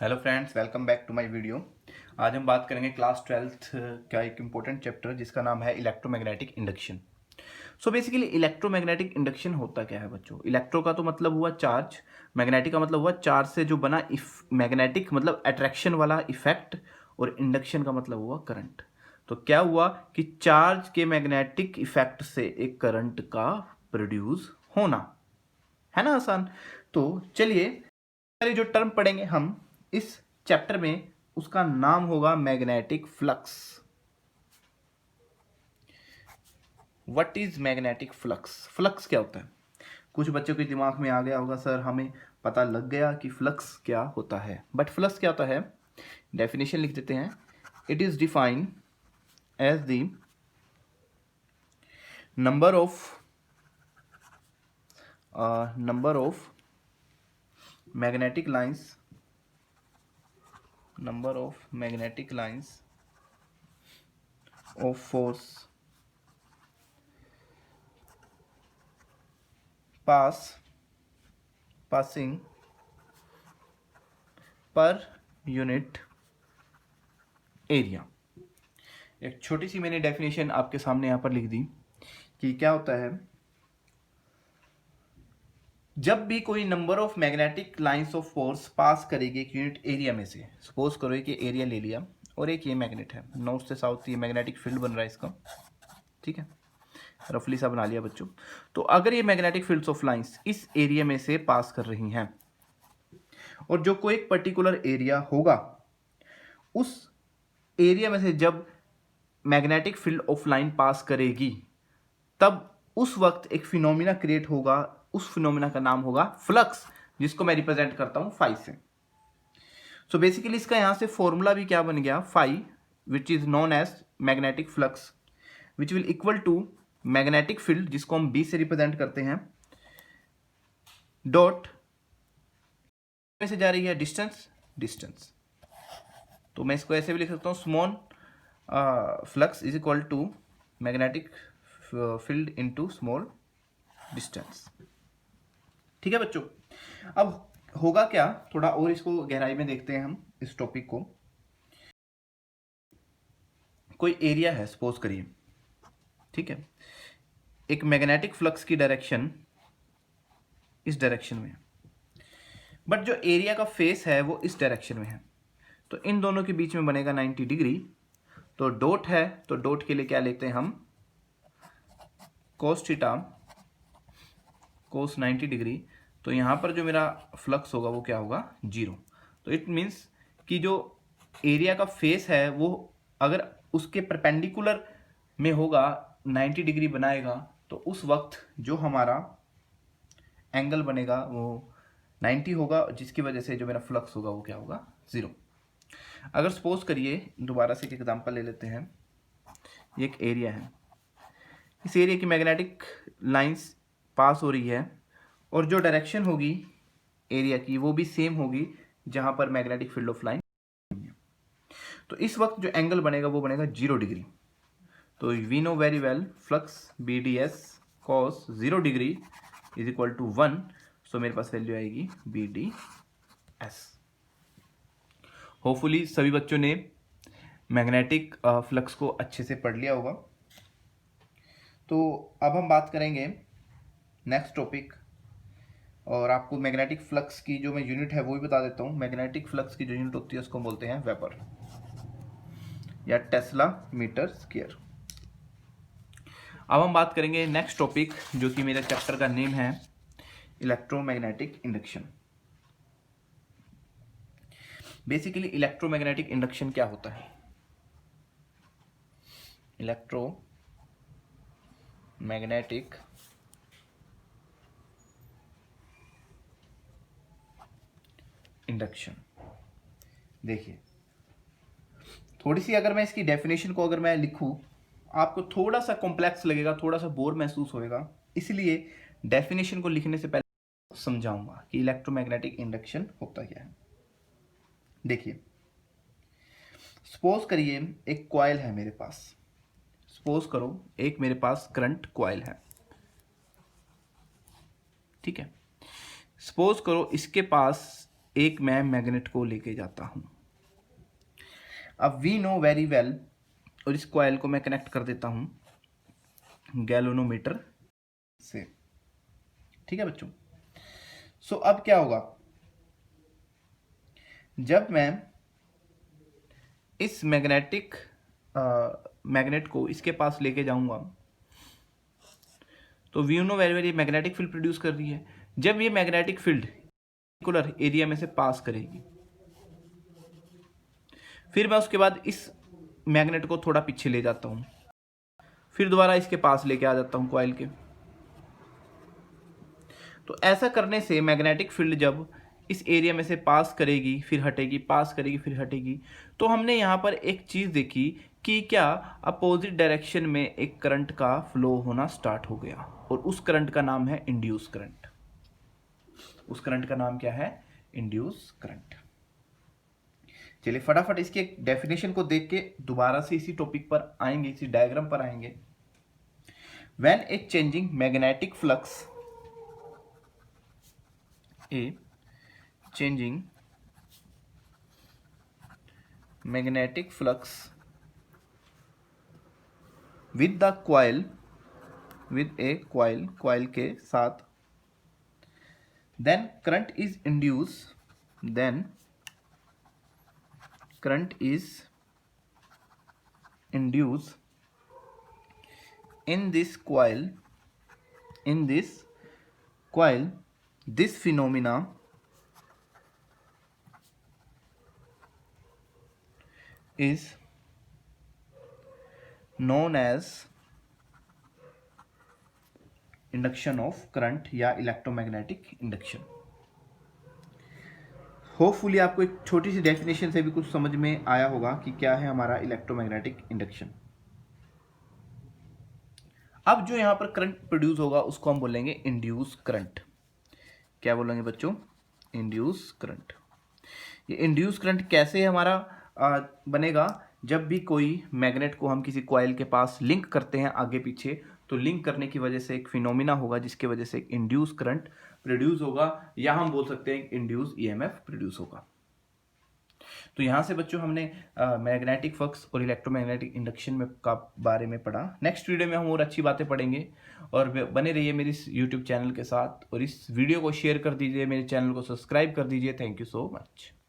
Hello friends, welcome back to my video. आज हम बात करेंगे क्लास 12th का एक इम्पोर्टेंट चैप्टर जिसका नाम है electromagnetic induction. So basically electromagnetic induction होता क्या है बच्चों? इलेक्ट्रो का तो मतलब हुआ चार्ज, मैग्नेटिक का मतलब हुआ चार्ज से जो बना मैग्नेटिक मतलब अट्रैक्शन वाला इफेक्ट, और इंडक्शन का मतलब हुआ करंट। तो क्या हुआ कि चार्ज के मैग्नेटिक इफेक्ट से एक करंट का प्रोड्यूस होना, है ना आसान। तो चलिए पहले जो टर्म पढ़ेंगे हम इस चैप्टर में, उसका नाम होगा magnetic flux. What is magnetic flux? Flux क्या होता है? कुछ बच्चों के दिमाग में आ गया होगा, सर हमें पता लग गया कि फ्लक्स क्या होता है, बट फ्लक्स क्या होता है? डेफिनेशन लिख देते हैं। It is defined as the number of magnetic lines of force passing per unit area. एक छोटी सी मैंने डेफिनेशन आपके सामने यहाँ पर लिख दी कि क्या होता है, जब भी कोई number of magnetic lines of force pass करेगी एक यूनिट एरिया में से। सपोज करो कि एरिया ले लिया और एक ये मैग्नेट है, नॉर्थ से साउथ ये मैग्नेटिक फील्ड बन रहा है इसका, ठीक है, रफली सा बना लिया बच्चों। तो अगर ये मैग्नेटिक फील्ड्स ऑफ लाइंस इस एरिया में से पास कर रही हैं और जो कोई एक पर्टिकुलर एरिया होगा, उस एरिया में से जब मैग्नेटिक फील्ड ऑफ लाइन पास करेगी, तब उस वक्त एक फिनोमिना क्रिएट होगा। उस फिनोमिना का नाम होगा फ्लक्स, जिसको मैं रिप्रेजेंट करता हूं फाई से। सो बेसिकली इसका यहां से फॉर्मूला भी क्या बन गया, phi, which is known as magnetic flux, which will equal to magnetic field, जिसको हम बी से रिप्रेजेंट करते हैं, डॉट में से जा रही है डिस्टेंस। तो मैं इसको ऐसे भी लिख सकता हूं, small flux is equal to magnetic field into small distance. ठीक है बच्चों, अब होगा क्या, थोड़ा और इसको गहराई में देखते हैं हम इस टॉपिक को। कोई एरिया है सपोज करिए, ठीक है, एक मैग्नेटिक फ्लक्स की डायरेक्शन इस डायरेक्शन में है, बट जो एरिया का फेस है वो इस डायरेक्शन में है। तो इन दोनों के बीच में बनेगा 90 डिग्री। तो डॉट है, तो डॉट के लिए क्या लेते हैं हम, cos थीटा cos 90 डिग्री। तो यहां पर जो मेरा फ्लक्स होगा वो क्या होगा, जीरो। तो इट मीन्स कि जो एरिया का फेस है वो अगर उसके परपेंडिकुलर में होगा, 90 डिग्री बनाएगा, तो उस वक्त जो हमारा एंगल बनेगा वो 90 होगा, जिसकी वजह से जो मेरा फ्लक्स होगा वो क्या होगा, जीरो। अगर सपोज करिए, दोबारा से एक एग्जांपल ले लेते हैं, ये एक एरिया है, इस एरिया की मैग्नेटिक लाइंस पास हो रही है और जो डायरेक्शन होगी एरिया की वो भी सेम होगी जहां पर मैग्नेटिक फील्ड ऑफ लाइन है। तो इस वक्त जो एंगल बनेगा वो बनेगा 0 डिग्री। तो we know very well flux B D S cos 0 degree is equal to 1। So मेरे पास वैल्यू आएगी बी डी एस। होपफुली सभी बच्चों ने मैग्नेटिक फ्लक्स को अच्छे से पढ़ लिया होगा। तो अब हम बात करेंगे नेक्स्ट टॉपिक, और आपको मैग्नेटिक फ्लक्स की जो मैं यूनिट है वो भी बता देता हूँ। मैग्नेटिक फ्लक्स की जो यूनिट होती है उसको बोलते हैं वेबर या टेस्ला मीटर स्क्वायर। अब हम बात करेंगे नेक्स्ट टॉपिक, जो कि मेरे चैप्टर का नेम है electromagnetic induction. Basically electromagnetic induction क्या होता है? इलेक्ट्रोमैग्नेटिक इंडक्शन, देखिए थोड़ी सी अगर मैं इसकी डेफिनेशन को अगर मैं लिखूं, आपको थोड़ा सा कॉम्प्लेक्स लगेगा, थोड़ा सा बोर महसूस होएगा, इसलिए डेफिनेशन को लिखने से पहले समझाऊंगा कि इलेक्ट्रोमैग्नेटिक इंडक्शन होता क्या है। देखिए सपोज करिए एक कॉइल है मेरे पास, सपोज करो एक मेरे पास करंट कॉइल है, ठीक है। सपोज करो इसके पास एक मैं मैग्नेट को लेके जाता हूं। अब वी नो वेरी वेल, और इस कॉइल को मैं कनेक्ट कर देता हूं गैल्वेनोमीटर से। ठीक है बच्चों। सो अब क्या होगा, जब मैं इस मैग्नेट को इसके पास लेके जाऊंगा तो we know very very magnetic field produce कर रही है। जब ये मैग्नेटिक फील्ड पर्टिकुलर एरिया में से पास करेगी, फिर मैं उसके बाद इस मैग्नेट को थोड़ा पीछे ले जाता हूं, फिर दोबारा इसके पास लेके आ जाता हूं कॉइल के। तो ऐसा करने से मैग्नेटिक फील्ड जब इस एरिया में से पास करेगी फिर हटेगी, पास करेगी फिर हटेगी, तो हमने यहाँ पर एक चीज़ देखी कि क्या अपोजिट डायरेक्शन में एक करंट का फ्लो होना स्टार्ट हो गया, और उस करंट का नाम है इंड्यूस करंट। उस करंट का नाम क्या है? Induce current. चलिए फटाफट इसके डेफिनेशन को देख के दोबारा से इसी टॉपिक पर आएंगे, इसी डायग्राम पर आएंगे। When a changing magnetic flux, a changing magnetic flux with the coil, with a coil के साथ, then current is induced, then current is induced in this coil, this phenomena is known as induction of current या electromagnetic induction. Hopefully आपको एक छोटी सी definition से भी कुछ समझ में आया होगा कि क्या है हमारा इलेक्ट्रोमैग्नेटिक इंडक्शन। अब जो यहां पर करंट प्रोड्यूस होगा उसको हम बोलेंगे इंड्यूस करंट। क्या बोलेंगे बच्चों? Induce current. ये इंड्यूस करंट कैसे हमारा बनेगा? जब भी कोई मैग्नेट को हम किसी कॉइल के पास लिंक करते हैं आगे पीछे, तो लिंक करने की वजह से एक फिनोमिना होगा जिसके वजह से एक इंड्यूस करंट प्रोड्यूस होगा, या हम बोल सकते हैं इंड्यूस ईएमएफ प्रोड्यूस होगा। तो यहां से बच्चों हमने मैग्नेटिक फ्लक्स और इलेक्ट्रोमैग्नेटिक इंडक्शन में का बारे में पढ़ा। नेक्स्ट वीडियो में हम और अच्छी बातें पढ़ेंगे, और बने रहिए मेरे इस यूट्यूब चैनल के साथ, और इस वीडियो को शेयर कर दीजिए, मेरे चैनल को सब्सक्राइब कर दीजिए। Thank you so much.